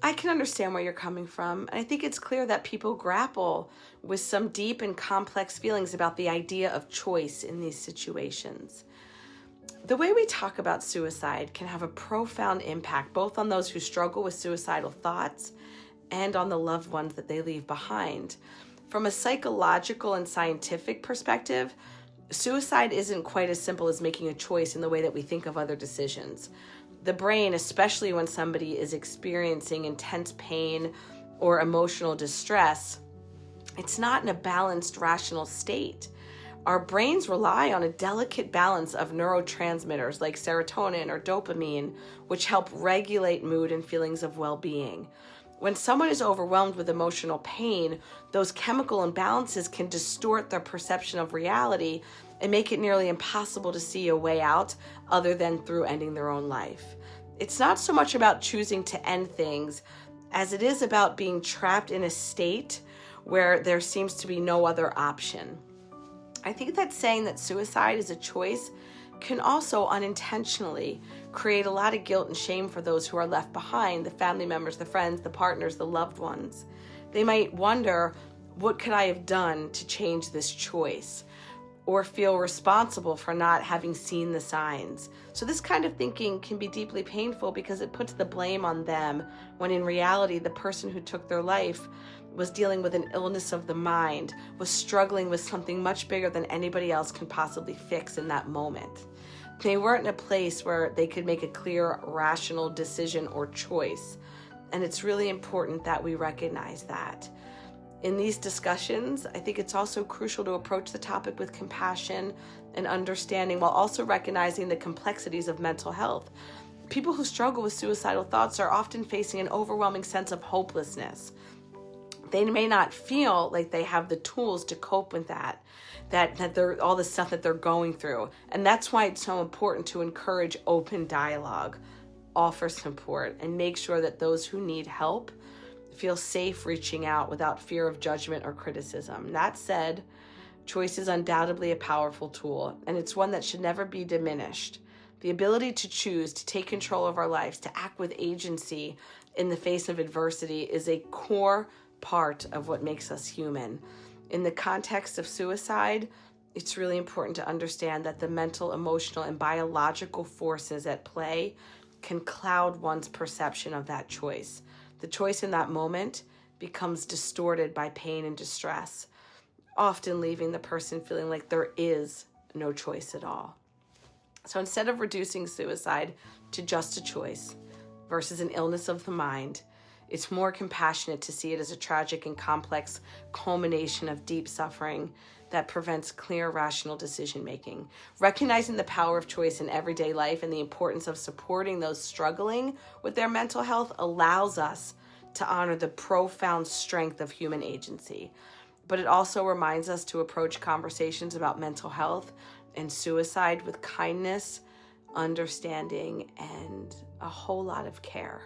I can understand where you're coming from. And I think it's clear that people grapple with some deep and complex feelings about the idea of choice in these situations. The way we talk about suicide can have a profound impact both on those who struggle with suicidal thoughts and on the loved ones that they leave behind. From a psychological and scientific perspective, suicide isn't quite as simple as making a choice in the way that we think of other decisions. The brain, especially when somebody is experiencing intense pain or emotional distress, it's not in a balanced, rational state. Our brains rely on a delicate balance of neurotransmitters like serotonin or dopamine, which help regulate mood and feelings of well-being. When someone is overwhelmed with emotional pain, those chemical imbalances can distort their perception of reality and make it nearly impossible to see a way out other than through ending their own life. It's not so much about choosing to end things as it is about being trapped in a state where there seems to be no other option. I think that saying that suicide is a choice can also unintentionally create a lot of guilt and shame for those who are left behind, the family members, the friends, the partners, the loved ones. They might wonder, what could I have done to change this choice? Or feel responsible for not having seen the signs. So this kind of thinking can be deeply painful because it puts the blame on them when in reality the person who took their life was dealing with an illness of the mind, was struggling with something much bigger than anybody else can possibly fix in that moment. They weren't in a place where they could make a clear, rational decision or choice. And it's really important that we recognize that. In these discussions, I think it's also crucial to approach the topic with compassion and understanding while also recognizing the complexities of mental health. People who struggle with suicidal thoughts are often facing an overwhelming sense of hopelessness. They may not feel like they have the tools to cope with that they're all the stuff that they're going through. And that's why it's so important to encourage open dialogue, offer support, and make sure that those who need help feel safe reaching out without fear of judgment or criticism. That said, choice is undoubtedly a powerful tool, and it's one that should never be diminished. The ability to choose, to take control of our lives, to act with agency in the face of adversity is a core part of what makes us human. In the context of suicide, it's really important to understand that the mental, emotional, and biological forces at play can cloud one's perception of that choice. The choice in that moment becomes distorted by pain and distress, often leaving the person feeling like there is no choice at all. So instead of reducing suicide to just a choice versus an illness of the mind, it's more compassionate to see it as a tragic and complex culmination of deep suffering that prevents clear, rational decision-making. Recognizing the power of choice in everyday life and the importance of supporting those struggling with their mental health allows us to honor the profound strength of human agency. But it also reminds us to approach conversations about mental health and suicide with kindness, understanding, and a whole lot of care.